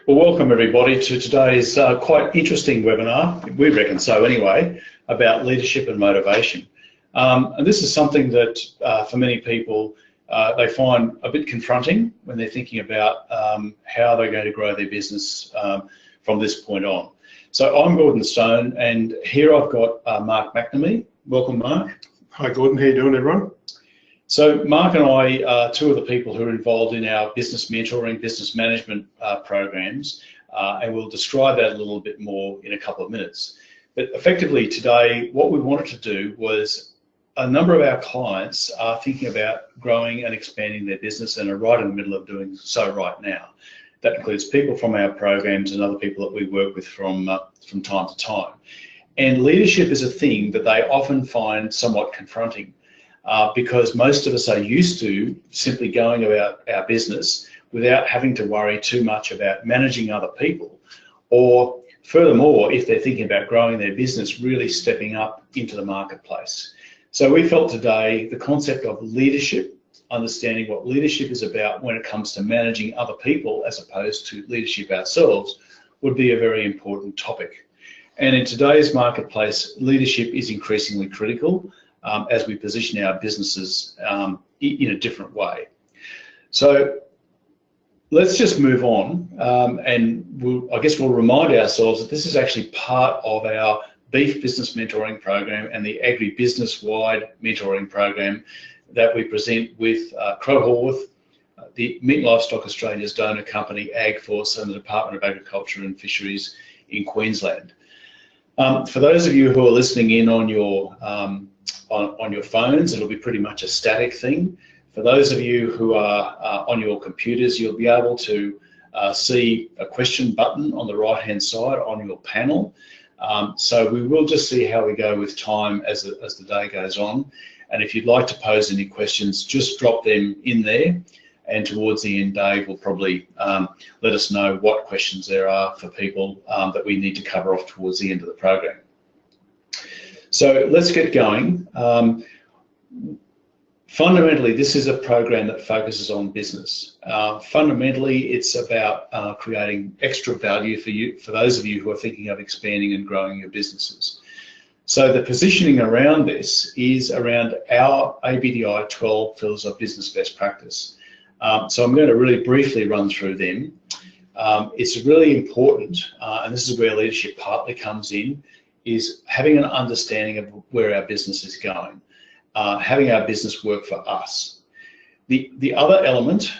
Well, welcome everybody to today's quite interesting webinar, we reckon so anyway, about leadership and motivation. And this is something that for many people, they find a bit confronting when they're thinking about how they're going to grow their business from this point on. So I'm Gordon Stone, and here I've got Mark McNamee. Welcome, Mark. Hi Gordon, how you doing everyone? So Mark and I are two of the people who are involved in our business mentoring, business management programs, and we'll describe that a little bit more in a couple of minutes. But effectively today, what we wanted to do was a number of our clients are thinking about growing and expanding their business and are right in the middle of doing so right now. That includes people from our programs and other people that we work with from time to time. And leadership is a thing that they often find somewhat confronting. Because most of us are used to simply going about our business without having to worry too much about managing other people, or furthermore, if they're thinking about growing their business, really stepping up into the marketplace. So we felt today the concept of leadership, understanding what leadership is about when it comes to managing other people as opposed to leadership ourselves, would be a very important topic. And in today's marketplace, leadership is increasingly critical as we position our businesses in a different way. So let's just move on, and I guess we'll remind ourselves that this is actually part of our beef business mentoring program and the Agri-Business wide mentoring program that we present with Crowhorth, the Meat and Livestock Australia's donor company, AgForce, and the Department of Agriculture and Fisheries in Queensland. For those of you who are listening in on your phones, it'll be pretty much a static thing. For those of you who are on your computers, you'll be able to see a question button on the right-hand side on your panel. So we will just see how we go with time as the day goes on. And if you'd like to pose any questions, just drop them in there. And towards the end, Dave will probably let us know what questions there are for people that we need to cover off towards the end of the program. So let's get going. Fundamentally, this is a program that focuses on business. Fundamentally, it's about creating extra value for those of you who are thinking of expanding and growing your businesses. So the positioning around this is around our ABDI 12 pillars of business best practice. So I'm going to really briefly run through them. It's really important, and this is where leadership partly comes in, is having an understanding of where our business is going, having our business work for us. The other element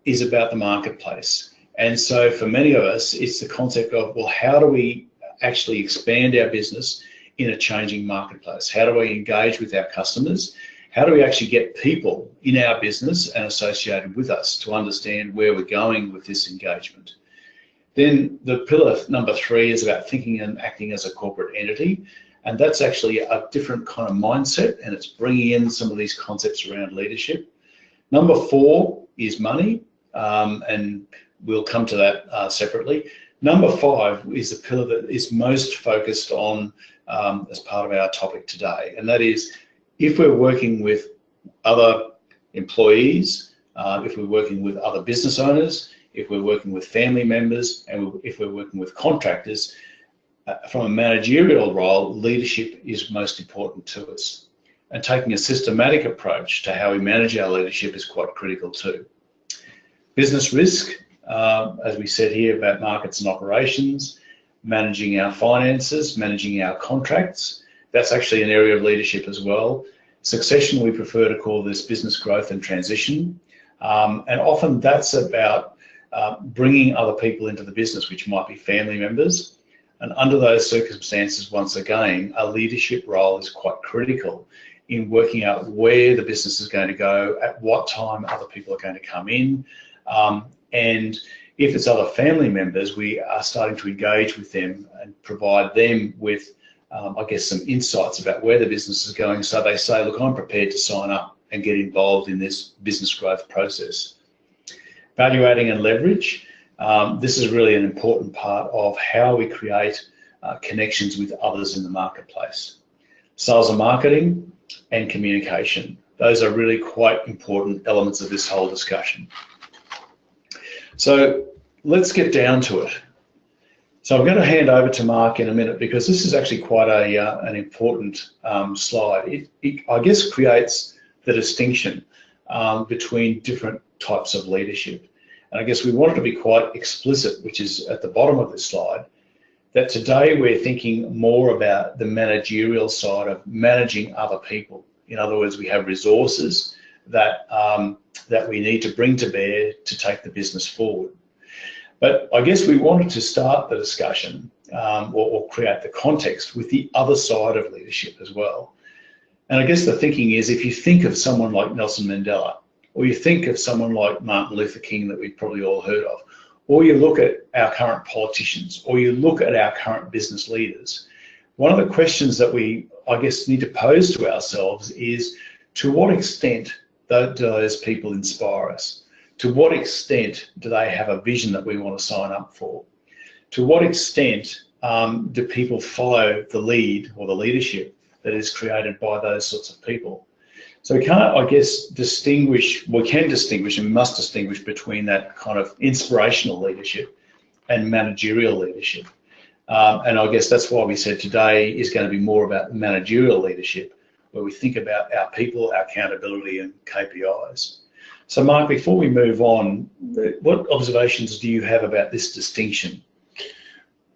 is about the marketplace. And so for many of us, it's the concept of, well, how do we actually expand our business in a changing marketplace? How do we engage with our customers? How do we actually get people in our business and associated with us to understand where we're going with this engagement? Then the pillar number 3 is about thinking and acting as a corporate entity. And that's actually a different kind of mindset, and it's bringing in some of these concepts around leadership. Number 4 is money, and we'll come to that separately. Number 5 is the pillar that is most focused on as part of our topic today, and that is if we're working with other employees, if we're working with other business owners, if we're working with family members, and if we're working with contractors, from a managerial role, leadership is most important to us. And taking a systematic approach to how we manage our leadership is quite critical too. Business risk, as we said here about markets and operations, managing our finances, managing our contracts, that's actually an area of leadership as well. Succession, we prefer to call this business growth and transition. And often that's about bringing other people into the business, which might be family members. And under those circumstances, once again, a leadership role is quite critical in working out where the business is going to go, at what time other people are going to come in. And if it's other family members, we are starting to engage with them and provide them with, I guess, some insights about where the business is going. So they say, look, I'm prepared to sign up and get involved in this business growth process. Value adding and leverage. This is really an important part of how we create connections with others in the marketplace. Sales and marketing and communication. Those are really quite important elements of this whole discussion. So let's get down to it. So I'm going to hand over to Mark in a minute because this is actually quite an important slide. It, I guess, creates the distinction between different types of leadership. And I guess we wanted to be quite explicit, which is at the bottom of this slide, that today we're thinking more about the managerial side of managing other people. In other words, we have resources that, that we need to bring to bear to take the business forward. But I guess we wanted to start the discussion or create the context with the other side of leadership as well. And I guess the thinking is, if you think of someone like Nelson Mandela, or you think of someone like Martin Luther King that we've probably all heard of, or you look at our current politicians, or you look at our current business leaders, one of the questions that we, I guess, need to pose to ourselves is, to what extent do those people inspire us? To what extent do they have a vision that we want to sign up for? To what extent do people follow the lead or the leadership that is created by those sorts of people? So we can't, I guess, distinguish, we can distinguish and we must distinguish between that kind of inspirational leadership and managerial leadership. And I guess that's why we said today is going to be more about managerial leadership, where we think about our people, our accountability and KPIs. So Mark, before we move on, what observations do you have about this distinction?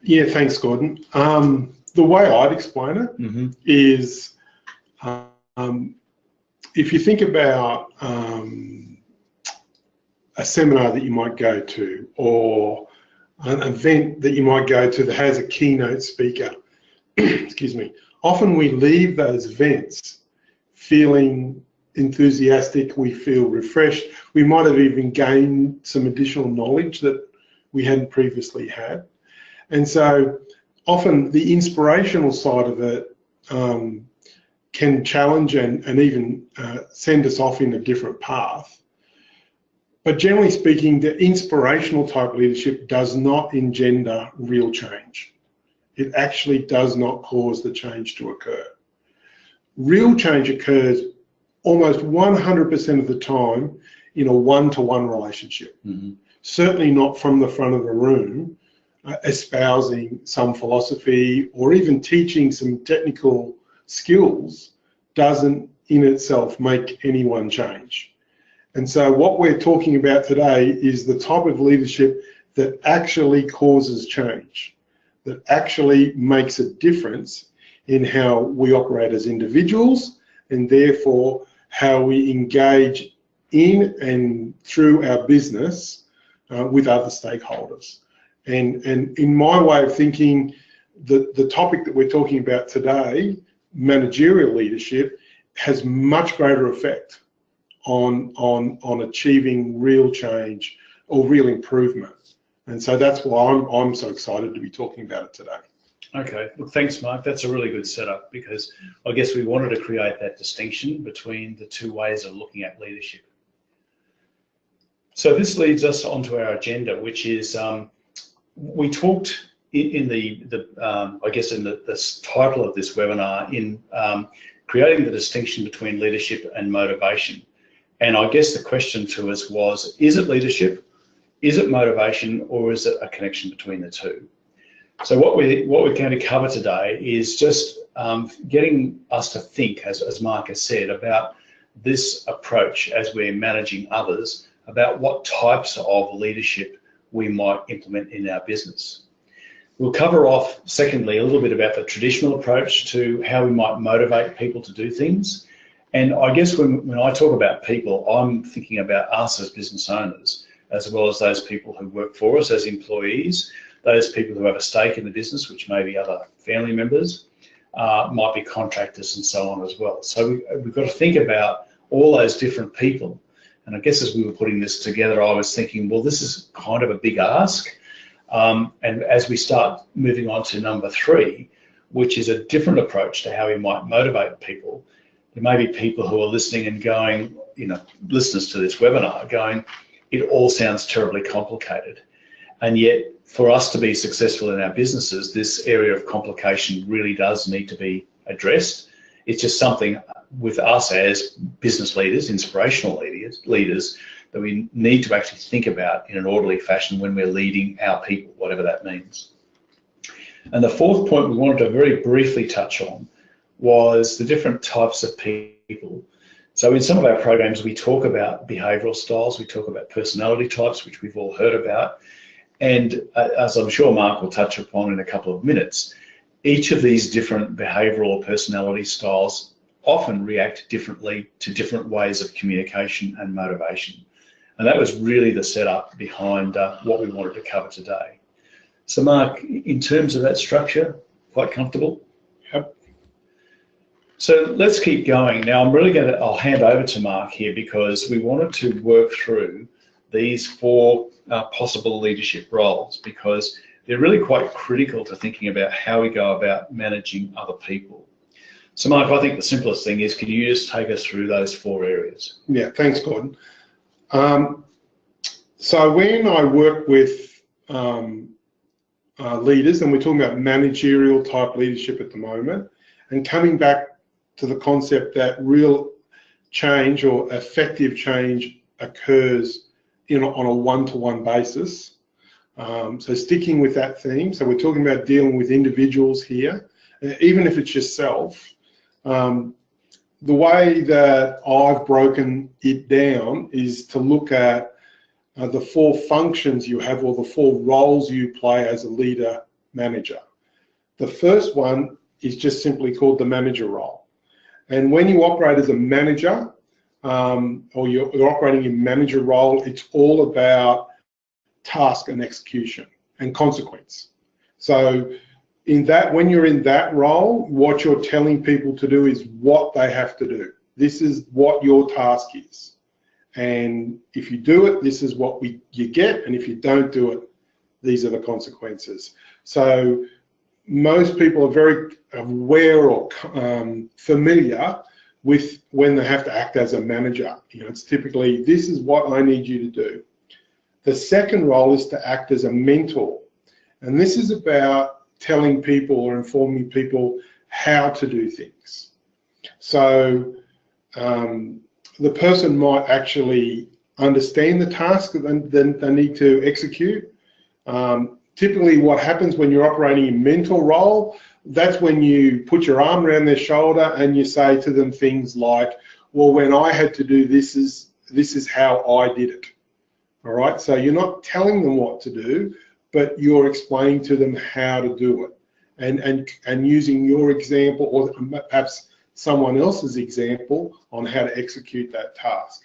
Yeah, thanks, Gordon. The way I'd explain it is, if you think about a seminar that you might go to, or an event that you might go to that has a keynote speaker, excuse me, often we leave those events feeling enthusiastic, we feel refreshed, we might have even gained some additional knowledge that we hadn't previously had. And so often the inspirational side of it can challenge and even send us off in a different path. But generally speaking, the inspirational type leadership does not engender real change. It actually does not cause the change to occur. Real change occurs almost 100% of the time in a one-to-one relationship. Certainly not from the front of a room, espousing some philosophy or even teaching some technical skills doesn't in itself make anyone change. And so what we're talking about today is the type of leadership that actually causes change, that actually makes a difference in how we operate as individuals, and therefore how we engage in and through our business with other stakeholders. And in my way of thinking, the topic that we're talking about today, managerial leadership, has much greater effect on achieving real change or real improvement. And so that's why I'm so excited to be talking about it today. Okay, well, thanks, Mark. That's a really good setup, because I guess we wanted to create that distinction between the two ways of looking at leadership. So this leads us onto our agenda, which is we talked in I guess in the title of this webinar in creating the distinction between leadership and motivation. And I guess the question to us was, is it leadership, is it motivation, or is it a connection between the two? So what we're going to cover today is just getting us to think, as Mark has said, about this approach as we're managing others, about what types of leadership we might implement in our business. We'll cover off, secondly, a little bit about the traditional approach to how we might motivate people to do things. And I guess when I talk about people, I'm thinking about us as business owners, as well as those people who work for us as employees, those people who have a stake in the business, which may be other family members, might be contractors and so on as well. So we've got to think about all those different people. And I guess as we were putting this together, I was thinking, well, this is kind of a big ask. And as we start moving on to number 3, which is a different approach to how we might motivate people, there may be people who are listening and going, listeners to this webinar going, it all sounds terribly complicated. And yet, for us to be successful in our businesses, this area of complication really does need to be addressed. It's just something with us as business leaders, inspirational leaders, that we need to actually think about in an orderly fashion when we're leading our people, whatever that means. And the fourth point we wanted to very briefly touch on was the different types of people. So in some of our programs, we talk about behavioral styles, we talk about personality types, which we've all heard about. And as I'm sure Mark will touch upon in a couple of minutes, each of these different behavioral or personality styles often react differently to different ways of communication and motivation. And that was really the setup behind what we wanted to cover today. So Mark, in terms of that structure, quite comfortable? Yep. So let's keep going. Now I'll hand over to Mark here because we wanted to work through these four possible leadership roles because they're really quite critical to thinking about how we go about managing other people. So Mark, I think the simplest thing is, can you just take us through those four areas? Yeah, thanks, Gordon. So when I work with leaders, and we're talking about managerial type leadership at the moment, and coming back to the concept that real change or effective change occurs on a one-to-one basis. So sticking with that theme, so we're talking about dealing with individuals here, even if it's yourself. The way that I've broken it down is to look at the four functions you have or the four roles you play as a leader manager. The first one is just simply called the manager role. And when you operate as a manager or you're operating in manager role, it's all about task and execution and consequence. So when you're in that role, what you're telling people to do is what they have to do. This is what your task is. And if you do it, this is what you get. And if you don't do it, these are the consequences. So most people are very aware or familiar with when they have to act as a manager. It's typically, this is what I need you to do. The second role is to act as a mentor. And this is about telling people or informing people how to do things. So the person might actually understand the task that they need to execute. Typically what happens when you're operating in mentor role, that's when you put your arm around their shoulder and you say to them things like, well, when I had to do this is how I did it. All right, so you're not telling them what to do, but you're explaining to them how to do it, and using your example or perhaps someone else's example on how to execute that task.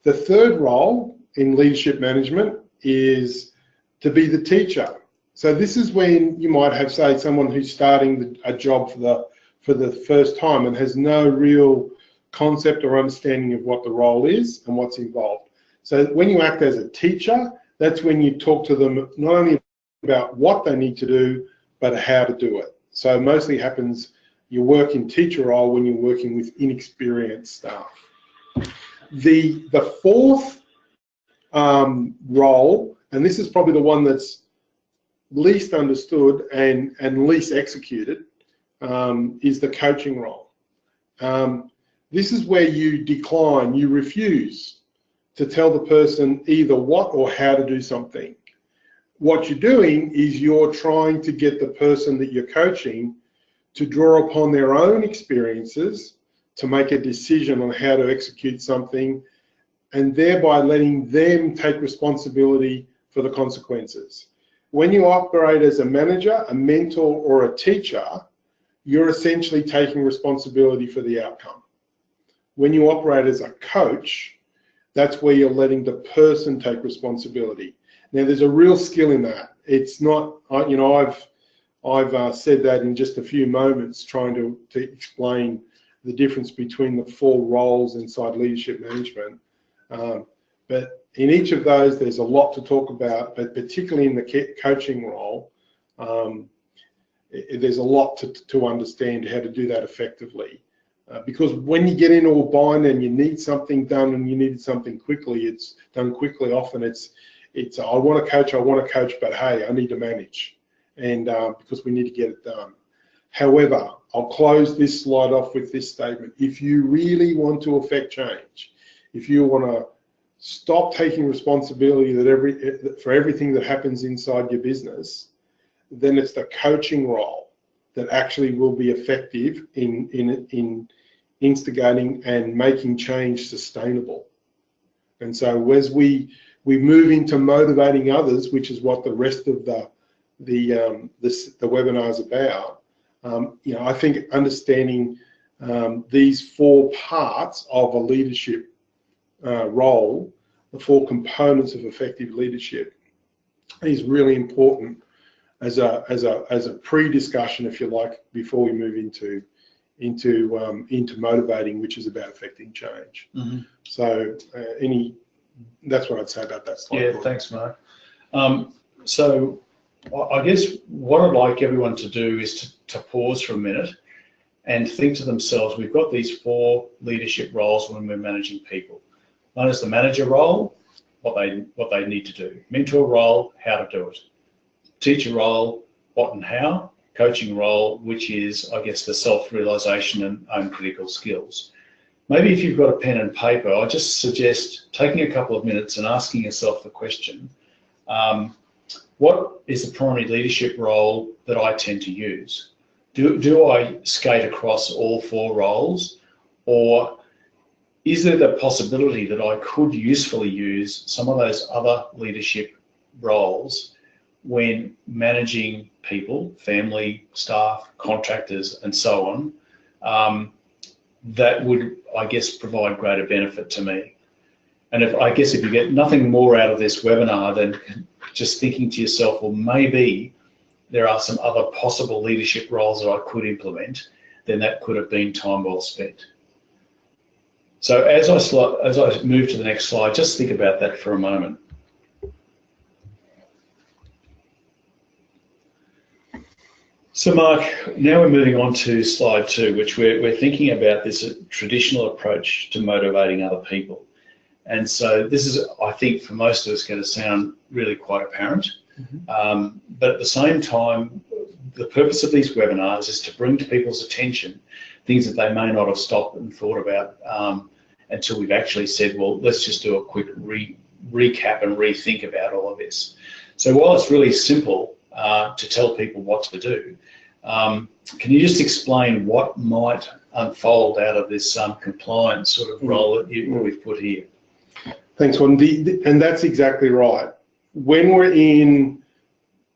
The third role in leadership management is to be the teacher. So this is when you might have, say, someone who's starting a job for the first time and has no real concept or understanding of what the role is and what's involved. So when you act as a teacher, that's when you talk to them not only about what they need to do, but how to do it. So mostly happens, you work in teacher role when you're working with inexperienced staff. The fourth role, and this is probably the one that's least understood and least executed, is the coaching role. This is where you decline, you refuse to tell the person either what or how to do something. What you're doing is you're trying to get the person that you're coaching to draw upon their own experiences to make a decision on how to execute something, and thereby letting them take responsibility for the consequences. When you operate as a manager, a mentor, or a teacher, you're essentially taking responsibility for the outcome. When you operate as a coach, that's where you're letting the person take responsibility. Now, there's a real skill in that. It's not, I've said that in just a few moments, trying to explain the difference between the four roles inside leadership management. But in each of those, there's a lot to talk about, but particularly in the coaching role, there's a lot to understand how to do that effectively. Because when you get into a bind and you need something done and you need something quickly, it's done quickly. Often it's I want to coach, but hey, I need to manage, and because we need to get it done. However, I'll close this slide off with this statement. If you really want to affect change, if you want to stop taking responsibility for everything that happens inside your business, then it's the coaching role that actually will be effective in instigating and making change sustainable. And so as we move into motivating others, which is what the rest of the webinar is about, you know, I think understanding these 4 parts of a leadership role, the 4 components of effective leadership, is really important as a pre-discussion, if you like, before we move into motivating, which is about affecting change. Mm-hmm. So that's what I'd say about that slide. Yeah, thanks, Mark. So I guess what I'd like everyone to do is to pause for a minute and think to themselves, we've got these 4 leadership roles when we're managing people. One is the manager role, what they need to do. Mentor role, how to do it. Teacher role, what and how. Coaching role, which is, I guess, the self-realization and own critical skills. Maybe if you've got a pen and paper, I just suggest taking a couple of minutes and asking yourself the question, what is the primary leadership role that I tend to use? Do I skate across all 4 roles, or is there the possibility that I could usefully use some of those other leadership roles when managing people, family, staff, contractors, and so on, that would, I guess, provide greater benefit to me? And if you get nothing more out of this webinar than just thinking to yourself, well, maybe there are some other possible leadership roles that I could implement, then that could have been time well spent. So as I move to the next slide, just think about that for a moment. So Mark, now we're moving on to slide 2, which we're thinking about this traditional approach to motivating other people. And so this is, I think, for most of us going to sound really quite apparent. Mm-hmm. But at the same time, the purpose of these webinars is to bring to people's attention things that they may not have stopped and thought about until we've actually said, well, let's just do a quick recap and rethink about all of this. So while it's really simple to tell people what to do, can you just explain what might unfold out of this compliance sort of role that we've put here? Thanks, Gordon. And that's exactly right. When we're in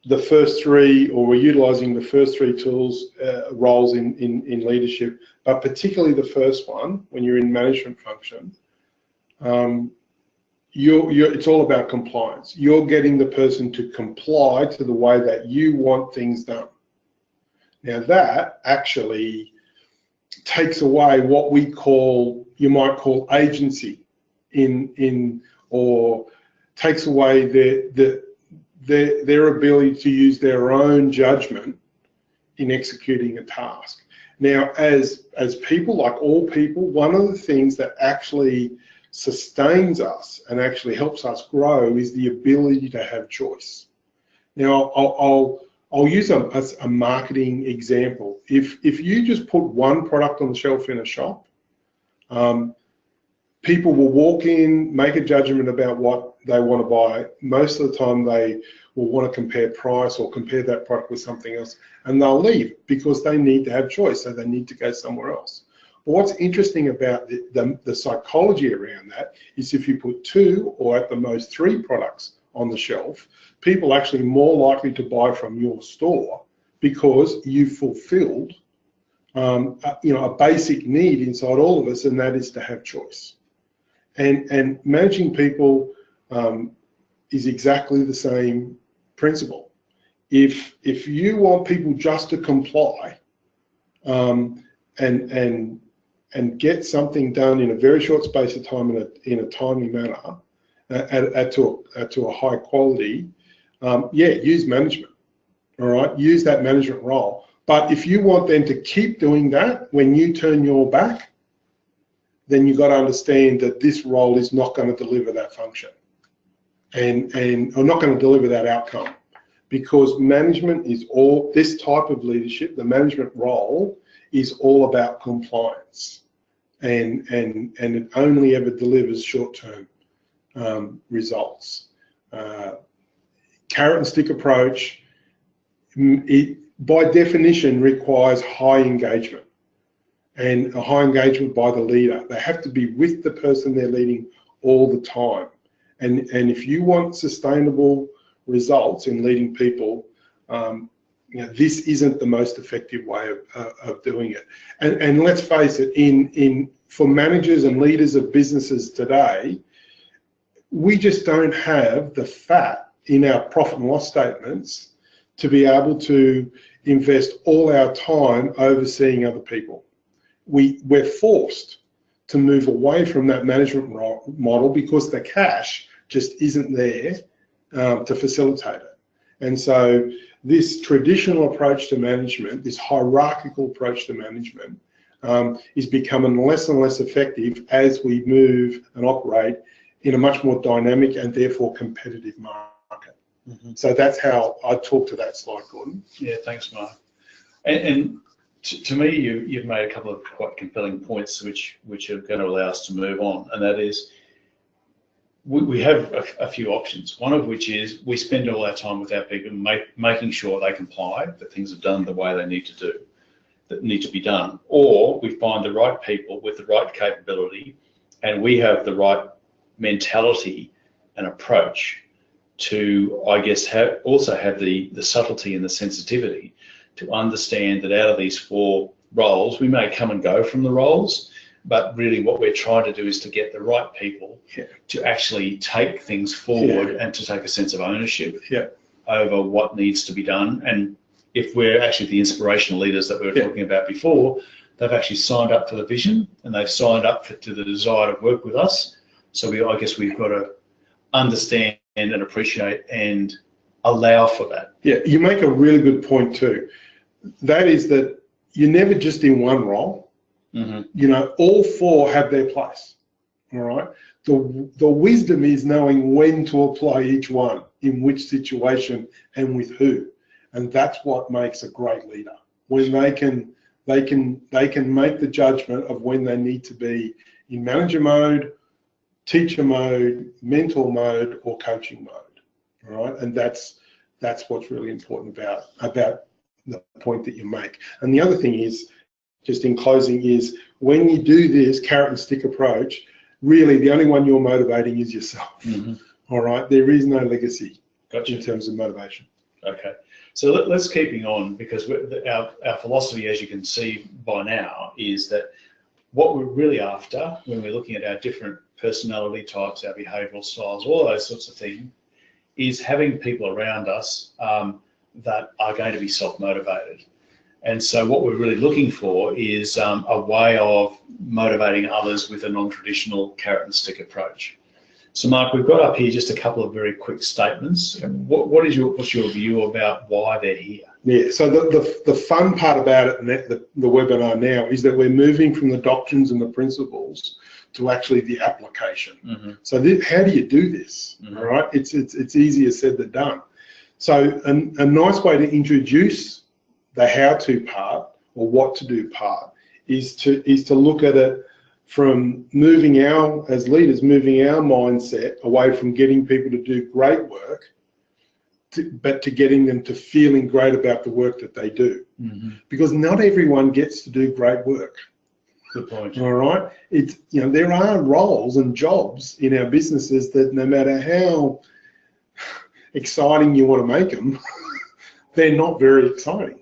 the first 3, or we're utilizing the first 3 tools, roles in leadership, but particularly the first one, when you're in management function, it's all about compliance. You're getting the person to comply to the way that you want things done. Now that actually takes away what you might call agency or takes away their ability to use their own judgment in executing a task. Now, as people, like all people, one of the things that actually sustains us and actually helps us grow is the ability to have choice. Now, I'll use a marketing example. If you just put one product on the shelf in a shop, people will walk in, make a judgment about what they want to buy. Most of the time they will want to compare price or compare that product with something else, and they'll leave because they need to have choice, so they need to go somewhere else. But what's interesting about the psychology around that is if you put 2 or at the most 3 products on the shelf, people are actually more likely to buy from your store because you fulfilled a basic need inside all of us, and that is to have choice. And managing people is exactly the same principle. If you want people just to comply and get something done in a very short space of time in a timely manner to a high quality, use management. All right, use that management role. But if you want them to keep doing that when you turn your back, then you've got to understand that this role is not going to deliver that function or not going to deliver that outcome, because management is all, this type of leadership, the management role is all about compliance, and it only ever delivers short-term results. Carrot and stick approach, it by definition requires high engagement, and a high engagement by the leader. They have to be with the person they're leading all the time. And if you want sustainable results in leading people, this isn't the most effective way of doing it. And let's face it, for managers and leaders of businesses today, we just don't have the fat in our profit and loss statements to be able to invest all our time overseeing other people. We're forced to move away from that management model because the cash just isn't there to facilitate it. And so this traditional approach to management, this hierarchical approach to management, is becoming less and less effective as we move and operate in a much more dynamic and therefore competitive market. Mm-hmm. So that's how I talk to that slide, Gordon. Yeah, thanks, Mark. And to me, you've made a couple of quite compelling points which are going to allow us to move on, and that is we have a few options, one of which is we spend all our time with our people making sure they comply, that things are done the way they need to be done, or we find the right people with the right capability, and we have the right mentality and approach to, I guess, also have the subtlety and the sensitivity to understand that out of these 4 roles, we may come and go from the roles, but really what we're trying to do is to get the right people to actually take things forward and to take a sense of ownership over what needs to be done. And if we're actually the inspirational leaders that we were talking about before, they've actually signed up for the vision and they've signed up to the desire to work with us. So I guess we've got to understand and appreciate and allow for that. Yeah, you make a really good point too. That is that you're never just in one role. Mm-hmm. You know, all 4 have their place. All right. The wisdom is knowing when to apply each one, in which situation and with who, and that's what makes a great leader. When they can make the judgment of when they need to be in manager mode, teacher mode, mentor mode, or coaching mode. All right, and that's what's really important about the point that you make. And the other thing is, just in closing, is when you do this carrot and stick approach, really the only one you're motivating is yourself. Mm-hmm. All right, there is no legacy in terms of motivation. Okay, so let's keeping on, because our philosophy, as you can see by now, is that what we're really after when we're looking at our different personality types, our behavioural styles, all those sorts of things, is having people around us that are going to be self-motivated. And so what we're really looking for is a way of motivating others with a non-traditional carrot and stick approach. So Mark, we've got up here just a couple of very quick statements. What's your view about why they're here? Yeah, so the fun part about it, and the webinar now, is that we're moving from the doctrines and the principles to actually the application. Mm-hmm. So how do you do this? Mm-hmm. All right, it's easier said than done. So a nice way to introduce the how-to part, or what to do part, is to look at it from as leaders, moving our mindset away from getting people to do great work, but to getting them to feeling great about the work that they do. Mm-hmm. Because not everyone gets to do great work. Good point. All right, there are roles and jobs in our businesses that no matter how exciting you want to make them, they're not very exciting.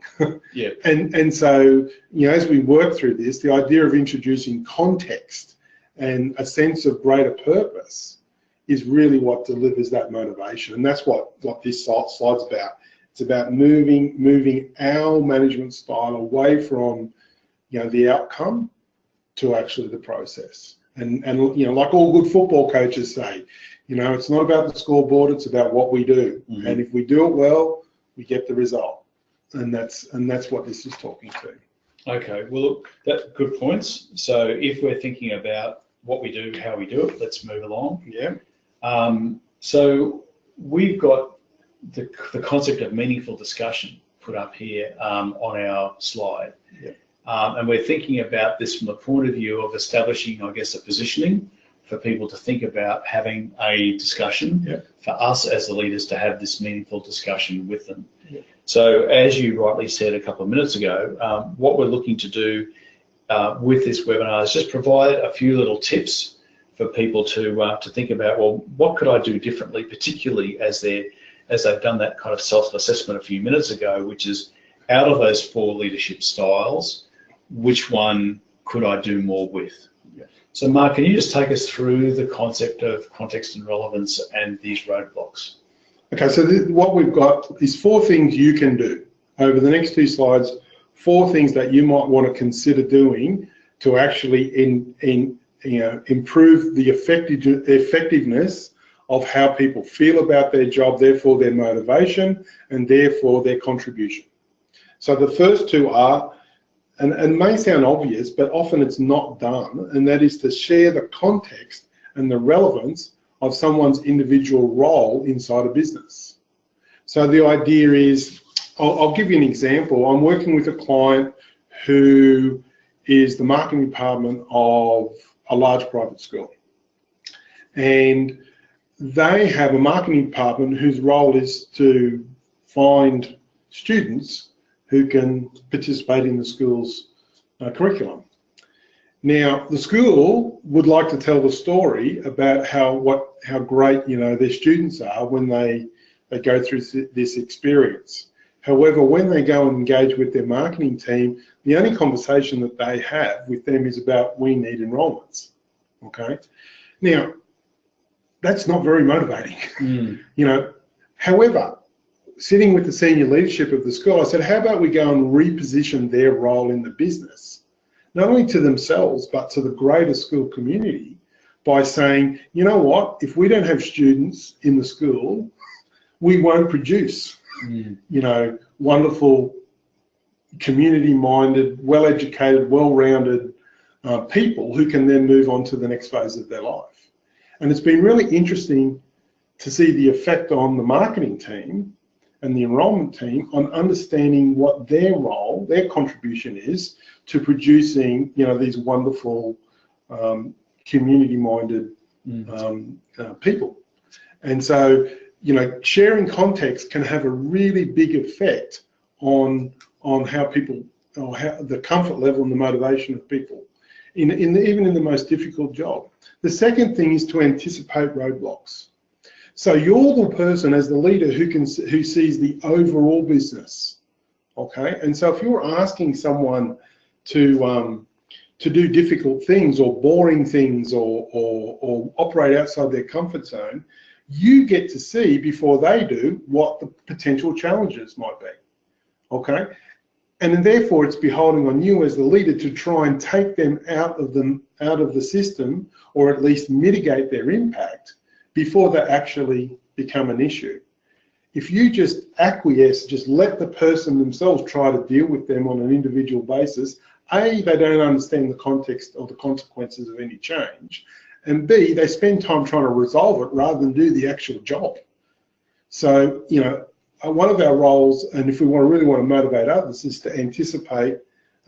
Yeah. And so, as we work through this, the idea of introducing context and a sense of greater purpose is really what delivers that motivation. And that's what this slide's about. It's about moving our management style away from, the outcome to actually the process. And like all good football coaches say, it's not about the scoreboard, it's about what we do. Mm-hmm. And if we do it well, we get the result. And that's what this is talking to. Okay, well, look, that's good points. So if we're thinking about what we do, how we do it, let's move along. Yeah. So we've got the concept of meaningful discussion put up here on our slide. Yeah. And we're thinking about this from the point of view of establishing, I guess, a positioning for people to think about having a discussion, for us as the leaders to have this meaningful discussion with them. So as you rightly said a couple of minutes ago, what we're looking to do with this webinar is just provide a few little tips for people to think about, well, what could I do differently, particularly as they've done that kind of self-assessment a few minutes ago, which is out of those 4 leadership styles, which one could I do more with? So Mark, can you just take us through the concept of context and relevance and these roadblocks? Okay, so what we've got is 4 things you can do. Over the next 2 slides, 4 things that you might want to consider doing to actually improve the effectiveness of how people feel about their job, therefore their motivation, and therefore their contribution. So the first 2 are, and may sound obvious, but often it's not done, and that is to share the context and the relevance of someone's individual role inside a business. So the idea is, I'll give you an example. I'm working with a client who is the marketing department of a large private school. And they have a marketing department whose role is to find students who can participate in the school's curriculum. Now, the school would like to tell the story about how great their students are when they go through this experience. However, when they go and engage with their marketing team, the only conversation that they have with them is about, we need enrollments. Okay. Now, that's not very motivating. However, sitting with the senior leadership of the school, I said, how about we go and reposition their role in the business, not only to themselves, but to the greater school community, by saying, you know what, if we don't have students in the school, we won't produce, wonderful, community-minded, well-educated, well-rounded people who can then move on to the next phase of their life. And it's been really interesting to see the effect on the marketing team and the enrollment team on understanding what their role, their contribution is to producing, these wonderful community-minded people. And so, sharing context can have a really big effect on how people, or how the comfort level and the motivation of people, even in the most difficult job. The second thing is to anticipate roadblocks. So you're the person as the leader who sees the overall business, okay? And so if you're asking someone to do difficult things or boring things or operate outside their comfort zone, you get to see before they do what the potential challenges might be, okay? And therefore it's beholding on you as the leader to try and take them out of the system, or at least mitigate their impact before they actually become an issue. If you just acquiesce, just let the person themselves try to deal with them on an individual basis, A, they don't understand the context or the consequences of any change, and B, they spend time trying to resolve it rather than do the actual job. So, one of our roles, and if we really want to motivate others, is to anticipate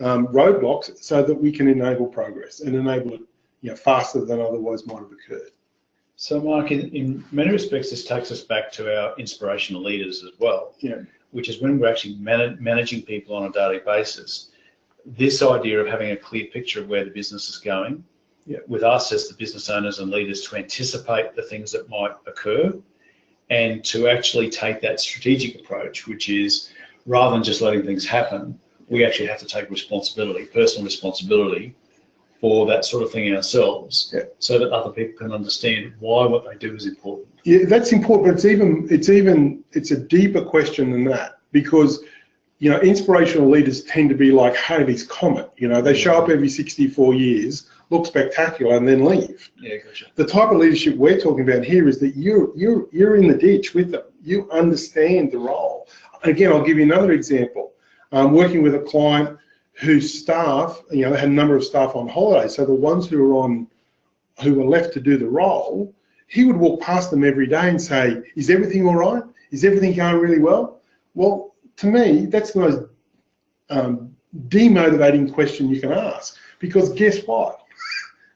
roadblocks so that we can enable progress and enable it faster than otherwise might have occurred. So Mark, in many respects, this takes us back to our inspirational leaders as well, which is when we're actually managing people on a daily basis. This idea of having a clear picture of where the business is going, with us as the business owners and leaders to anticipate the things that might occur, and to actually take that strategic approach, which is rather than just letting things happen, we actually have to take responsibility, personal responsibility for that sort of thing ourselves, so that other people can understand why what they do is important. Yeah, that's important, but it's a deeper question than that, because inspirational leaders tend to be like Halley's Comet. They show up every 64 years, look spectacular, and then leave. Yeah, gotcha. The type of leadership we're talking about here is that you're in the ditch with them. You understand the role. Again, I'll give you another example. I'm working with a client whose staff, they had a number of staff on holiday, so the ones who were left to do the role, he would walk past them every day and say, "Is everything all right? Is everything going really well?" Well, to me, that's the most demotivating question you can ask, because guess what?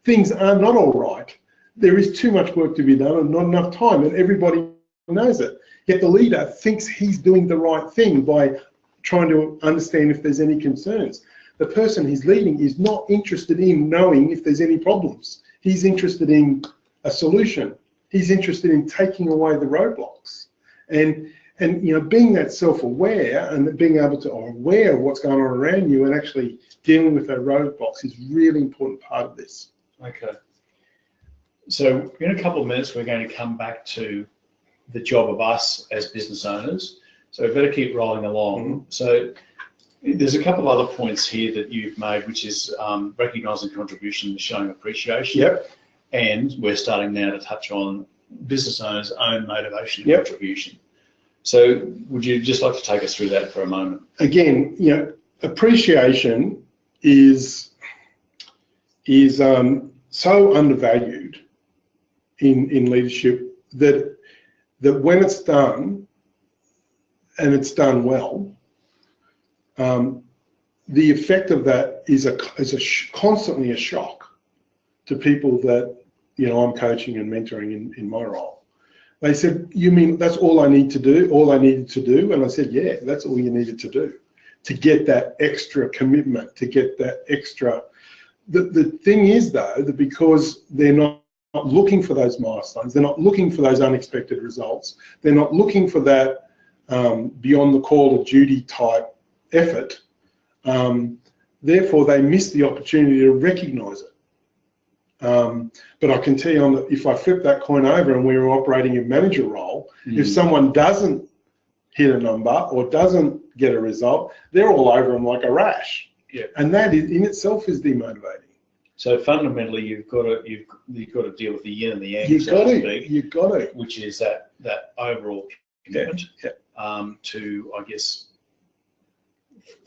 Things are not all right. there is too much work to be done and not enough time, and everybody knows it. Yet the leader thinks he's doing the right thing by trying to understand if there's any concerns. The person he's leading is not interested in knowing if there's any problems. He's interested in a solution. He's interested in taking away the roadblocks. And you know, being that self-aware and being able to aware of what's going on around you and actually dealing with those roadblocks is really important part of this. Okay. So in a couple of minutes, we're going to come back to the job of us as business owners. So we better keep rolling along. Mm-hmm. So there's a couple of other points here that you've made, which is recognising contribution and showing appreciation. Yep. And we're starting now to touch on business owners' own motivation and yep. contribution. So would you just like to take us through that for a moment? Again, you know, appreciation is so undervalued in leadership that when it's done and it's done well, the effect of that is constantly a shock to people that, you know, I'm coaching and mentoring in my role. They said, "You mean that's all I need to do? All I needed to do?" And I said, "Yeah, that's all you needed to do to get that extra commitment, to get that extra." The thing is though that because they're not looking for those milestones, they're not looking for those unexpected results, they're not looking for that beyond the call of duty type effort. Therefore, they miss the opportunity to recognise it. But I can tell you, if I flip that coin over and we were operating in manager role, if someone doesn't hit a number or doesn't get a result, they're all over them like a rash. Yeah. And that in itself is demotivating. So fundamentally, you've got to deal with the yin and the yang. You've got to. Which is that overall commitment to, I guess,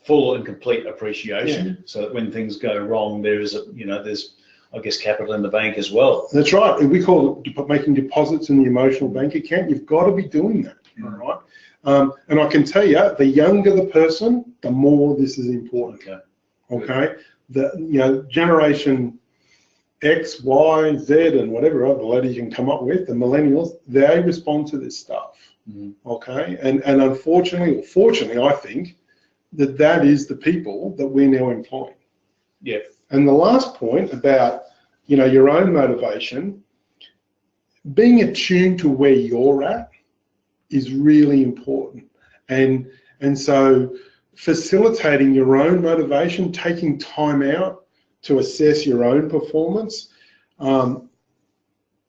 full and complete appreciation. Yeah. So that when things go wrong, there's I guess capital in the bank as well. That's right. We call it making deposits in the emotional bank account. You've got to be doing that, all right? And I can tell you, the younger the person, the more this is important. Okay. Generation X, Y, Z, and whatever other letters you can come up with, the millennials, they respond to this stuff. Okay. And unfortunately, or fortunately, I think that is the people that we're now employing. Yeah. And the last point about, you know, your own motivation, being attuned to where you're at is really important. And so facilitating your own motivation, taking time out to assess your own performance,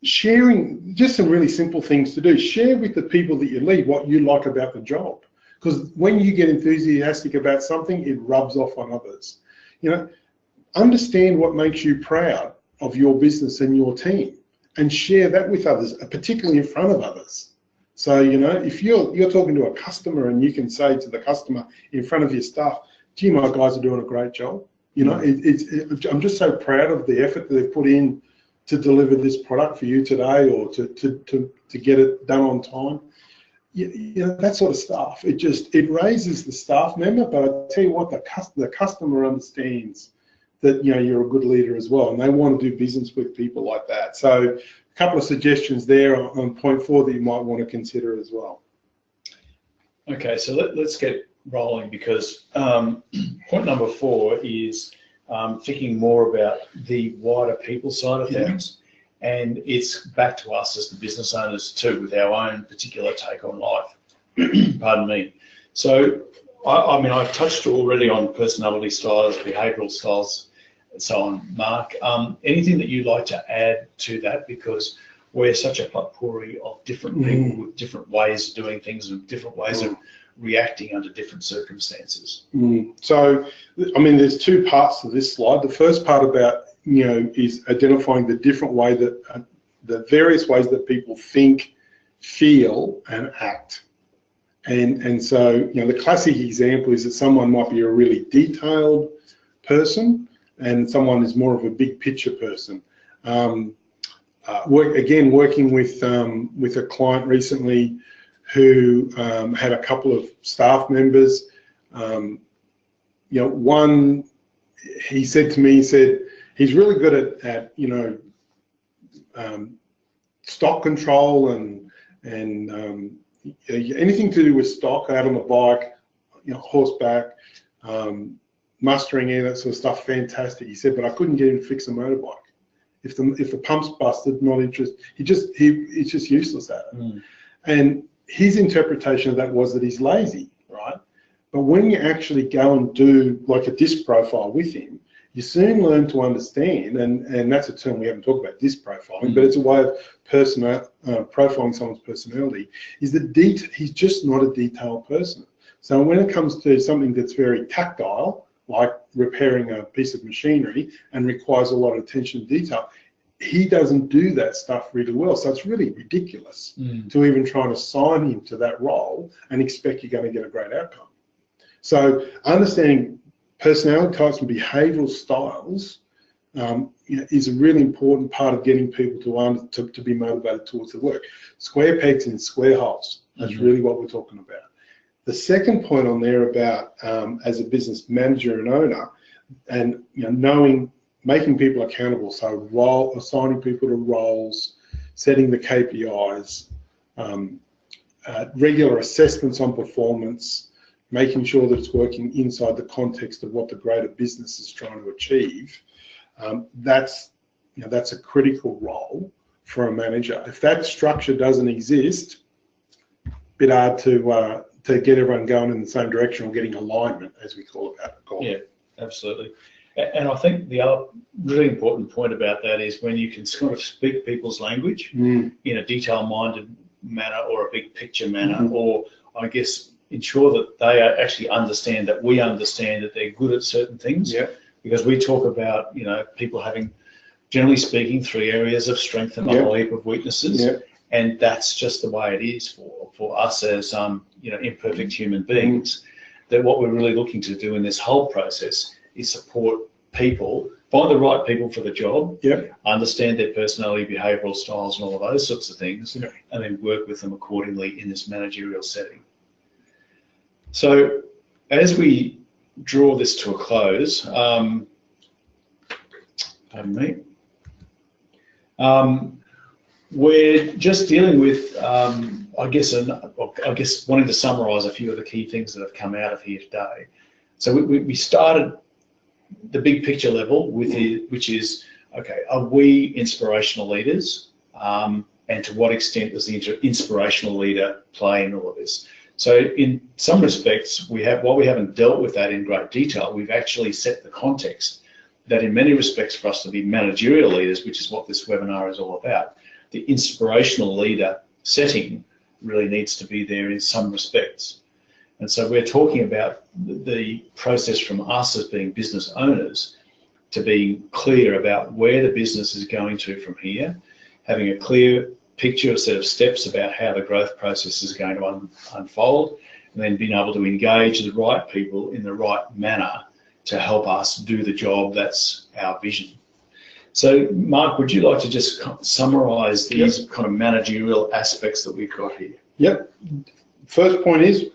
sharing just some really simple things to do. Share with the people that you lead what you like about the job. Because when you get enthusiastic about something, it rubs off on others. You know, understand what makes you proud of your business and your team and share that with others, particularly in front of others. So, you know, if you're talking to a customer and you can say to the customer in front of your staff, "Gee, my guys are doing a great job." You know, I'm just so proud of the effort that they've put in to deliver this product for you today, or to get it done on time. You know, that sort of stuff. It raises the staff member, but I tell you what, the customer understands that, you know, you're a good leader as well, and they want to do business with people like that. So a couple of suggestions there on point 4 that you might want to consider as well. Okay, so let's get rolling, because point number 4 is thinking more about the wider people side of things. And it's back to us as the business owners too, with our own particular take on life. Pardon me. So, I mean, I've touched already on personality styles, behavioural styles, and so on. Mark, anything that you'd like to add to that? Because we're such a potpourri of different people with different ways of doing things and different ways of reacting under different circumstances. So, I mean, there's 2 parts to this slide. The first part about, you know, is identifying the different way that the various ways that people think, feel, and act. And so, you know, the classic example is that someone might be a really detailed person and someone is more of a big picture person. Working with a client recently who had a couple of staff members. You know, one, he said to me, he's really good at you know, stock control and anything to do with stock out on the bike, horseback, mustering, any of that sort of stuff, fantastic. He said, but I couldn't get him to fix a motorbike. If the pump's busted, not interested. He's just useless at it. And his interpretation of that was that he's lazy, right? But when you actually go and do like a disc profile with him, you soon learn to understand, and that's a term we haven't talked about, disc profiling, but it's a way of profiling someone's personality, is that he's just not a detailed person. So when it comes to something that's very tactile, like repairing a piece of machinery and requires a lot of attention to detail, he doesn't do that stuff really well. So it's really ridiculous to even try and assign him to that role and expect you're going to get a great outcome. So understanding personality types and behavioural styles is a really important part of getting people to be motivated towards the work. Square pegs in square holes, that's really what we're talking about. The second point on there about as a business manager and owner, and making people accountable, so assigning people to roles, setting the KPIs, regular assessments on performance, making sure that it's working inside the context of what the greater business is trying to achieve. That's a critical role for a manager. If that structure doesn't exist, a bit hard to get everyone going in the same direction or getting alignment, as we call it. Yeah, absolutely. And I think the other really important point about that is when you can sort of speak people's language in a detail-minded manner or a big picture manner, or I guess ensure that they actually understand that we understand that they're good at certain things. Because we talk about, people having, generally speaking, 3 areas of strength and a whole heap of weaknesses. And that's just the way it is for us as imperfect human beings. That what we're really looking to do in this whole process is support people, find the right people for the job, understand their personality, behavioural styles, and all of those sorts of things, and then work with them accordingly in this managerial setting. So, as we draw this to a close, pardon me. We're just dealing with, I guess, wanting to summarise a few of the key things that have come out of here today. So we started the big picture level with which is, okay, are we inspirational leaders, and to what extent does the inspirational leader play in all of this? So in some respects, while we haven't dealt with that in great detail, we've actually set the context that in many respects for us to be managerial leaders, which is what this webinar is all about, the inspirational leader setting really needs to be there in some respects. And so we're talking about the process from us as being business owners to being clear about where the business is going to from here, having a clear picture, a set of steps about how the growth process is going to unfold, and then being able to engage the right people in the right manner to help us do the job that's our vision. So, Mark, would you like to just summarise these kind of managerial aspects that we've got here? Yep. First point is,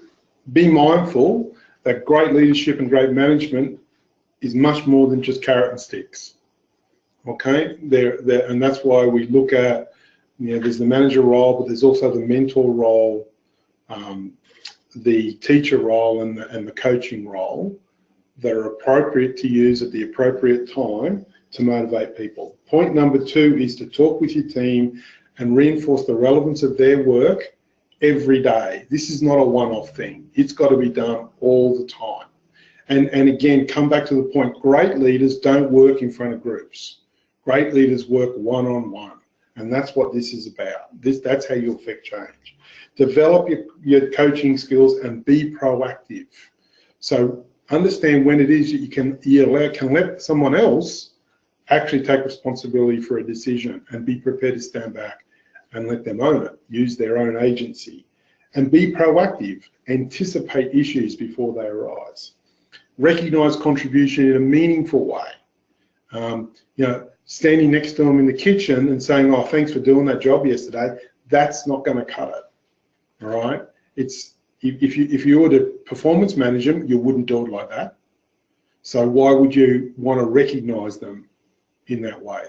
be mindful that great leadership and great management is much more than just carrot and sticks. Okay, and that's why we look at, there's the manager role, but there's also the mentor role, the teacher role, and the coaching role that are appropriate to use at the appropriate time to motivate people. Point number 2 is to talk with your team and reinforce the relevance of their work every day. This is not a one-off thing. It's got to be done all the time. And again, come back to the point, great leaders don't work in front of groups. Great leaders work one-on-one, and that's what this is about. That's how you affect change. Develop your coaching skills and be proactive. So understand when it is that you can let someone else actually take responsibility for a decision, and be prepared to stand back and let them own it, use their own agency, and be proactive, anticipate issues before they arise. Recognize contribution in a meaningful way. Standing next to them in the kitchen and saying, oh, thanks for doing that job yesterday, that's not going to cut it, all right? If you were to performance manage them, you wouldn't do it like that. So why would you want to recognize them in that way?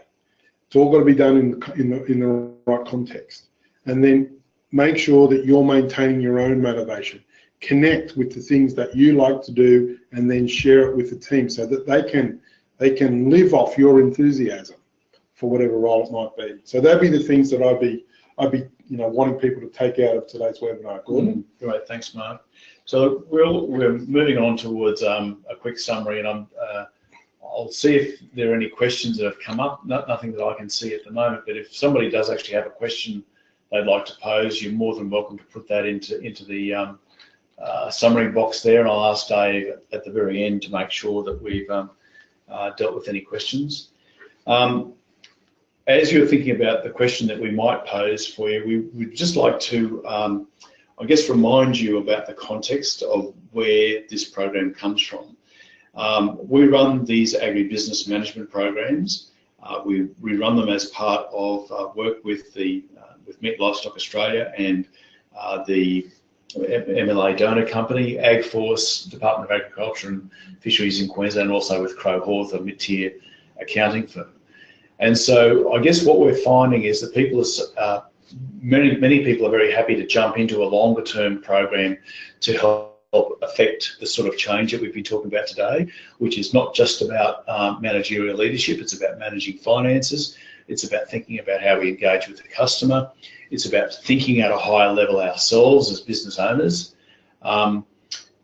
It's all got to be done in the right context. And then make sure that you're maintaining your own motivation. Connect with the things that you like to do, and then share it with the team so that they can live off your enthusiasm for whatever role it might be. So that'd be the things that I'd be wanting people to take out of today's webinar. Gordon? Great, thanks, Mark. So we're moving on towards a quick summary, and I'll see if there are any questions that have come up. Nothing that I can see at the moment, but if somebody does actually have a question they'd like to pose, you're more than welcome to put that into the summary box there, and I'll ask Dave at the very end to make sure that we've dealt with any questions. As you're thinking about the question that we might pose for you, we'd just like to, I guess, remind you about the context of where this program comes from. We run these agribusiness management programs. We run them as part of work with Meat Livestock Australia and the MLA donor company, AgForce, Department of Agriculture and Fisheries in Queensland, and also with Crowe Horth, a mid-tier accounting firm. And so I guess what we're finding is that people are, many people are very happy to jump into a longer term program to help affect the sort of change that we've been talking about today, which is not just about managerial leadership, it's about managing finances, it's about thinking about how we engage with the customer, it's about thinking at a higher level ourselves as business owners.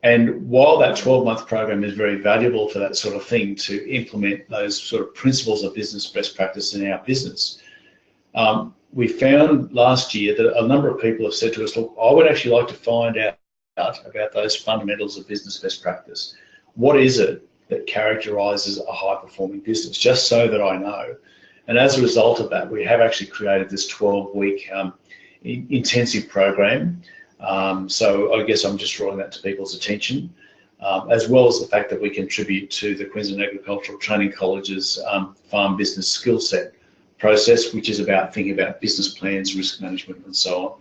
And while that 12-month program is very valuable for that sort of thing, to implement those sort of principles of business best practice in our business, we found last year that a number of people have said to us, look, I would actually like to find out about those fundamentals of business best practice. What is it that characterises a high-performing business, just so that I know? And as a result of that, we have actually created this 12-week intensive program. So I guess I'm just drawing that to people's attention, as well as the fact that we contribute to the Queensland Agricultural Training College's farm business skill set process, which is about thinking about business plans, risk management, and so on.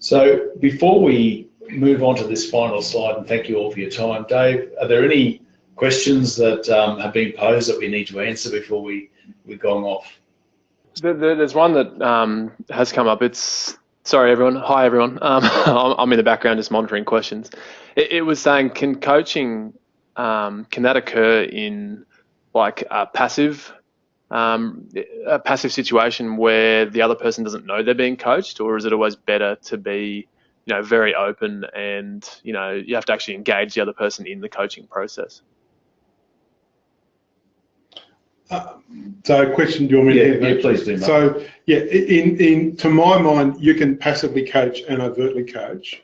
So before we move on to this final slide, and thank you all for your time, Dave, are there any questions that have been posed that we need to answer before we're going off? There's one that has come up. Sorry, everyone. Hi, everyone. I'm in the background just monitoring questions. It was saying, can coaching, can that occur in like a passive situation where the other person doesn't know they're being coached, or is it always better to be, very open and, you have to actually engage the other person in the coaching process? So, question, do you want me to? Yeah, please do. Mark. So, yeah, to my mind, you can passively coach and overtly coach.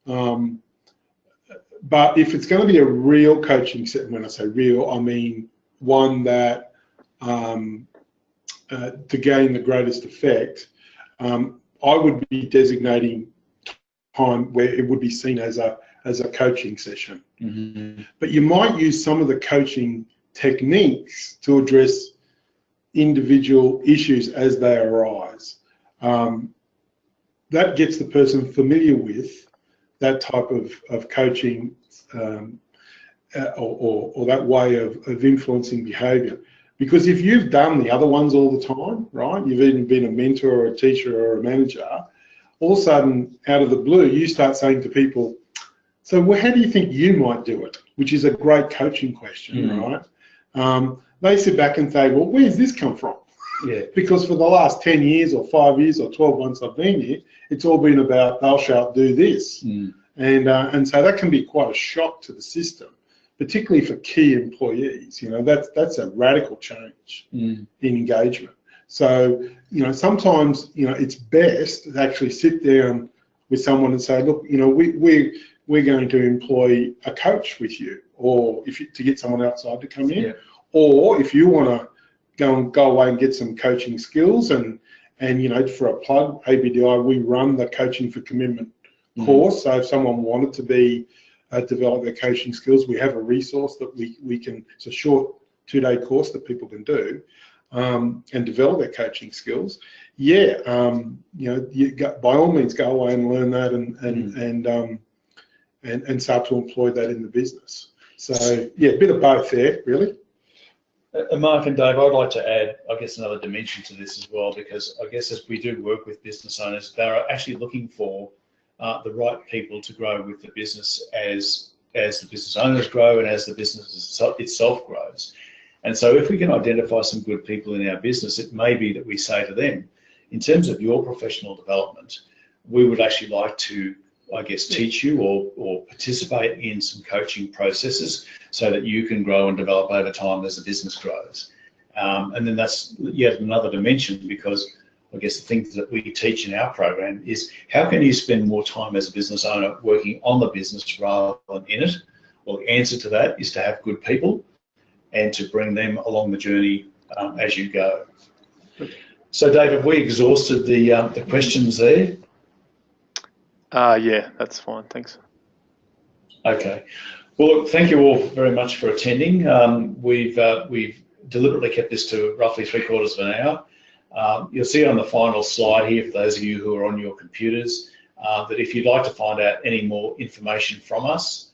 But if it's going to be a real coaching set, when I say real, I mean one that to gain the greatest effect, I would be designating time where it would be seen as a coaching session. Mm-hmm. But you might use some of the coaching techniques to address individual issues as they arise. That gets the person familiar with that type of coaching or that way of influencing behaviour. Because if you've done the other ones all the time, right, you've even been a mentor or a teacher or a manager, all of a sudden, out of the blue, you start saying to people, so how do you think you might do it? Which is a great coaching question, right? They sit back and say, well, where's this come from? Yeah. Because for the last 10 years or 5 years or 12 months I've been here, it's all been about thou shalt do this. And so that can be quite a shock to the system, particularly for key employees. That's a radical change in engagement. So, sometimes, it's best to actually sit down with someone and say, look, we're going to employ a coach with you, or to get someone outside to come in, or if you want to go away and get some coaching skills, and for a plug, ABDI, we run the Coaching for Commitment course. So if someone wanted to develop their coaching skills, we have a resource that we can. It's a short 2-day course that people can do and develop their coaching skills. By all means, go away and learn that and start to employ that in the business. So yeah, a bit of both there, really. Mark and Dave, I'd like to add, I guess, another dimension to this as well, because I guess as we do work with business owners, they're actually looking for the right people to grow with the business as the business owners grow and as the business itself grows. And so if we can identify some good people in our business, it may be that we say to them, in terms of your professional development, we would actually like to, I guess, teach you or participate in some coaching processes so that you can grow and develop over time as the business grows. And then that's yet another dimension, because I guess the things that we teach in our program is how can you spend more time as a business owner working on the business rather than in it? Well, the answer to that is to have good people and to bring them along the journey as you go. So, Dave, have we exhausted the questions there? Yeah, that's fine. Thanks. Okay. Well, look, thank you all very much for attending. We've deliberately kept this to roughly 3/4 of an hour. You'll see on the final slide here, for those of you who are on your computers, that if you'd like to find out any more information from us,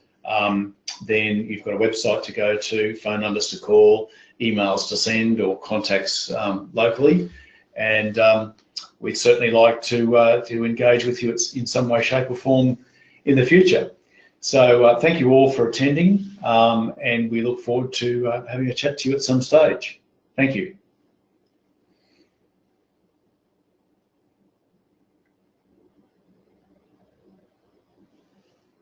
then you've got a website to go to, phone numbers to call, emails to send, or contacts locally. And we'd certainly like to engage with you in some way, shape or form in the future. So thank you all for attending, and we look forward to having a chat to you at some stage. Thank you.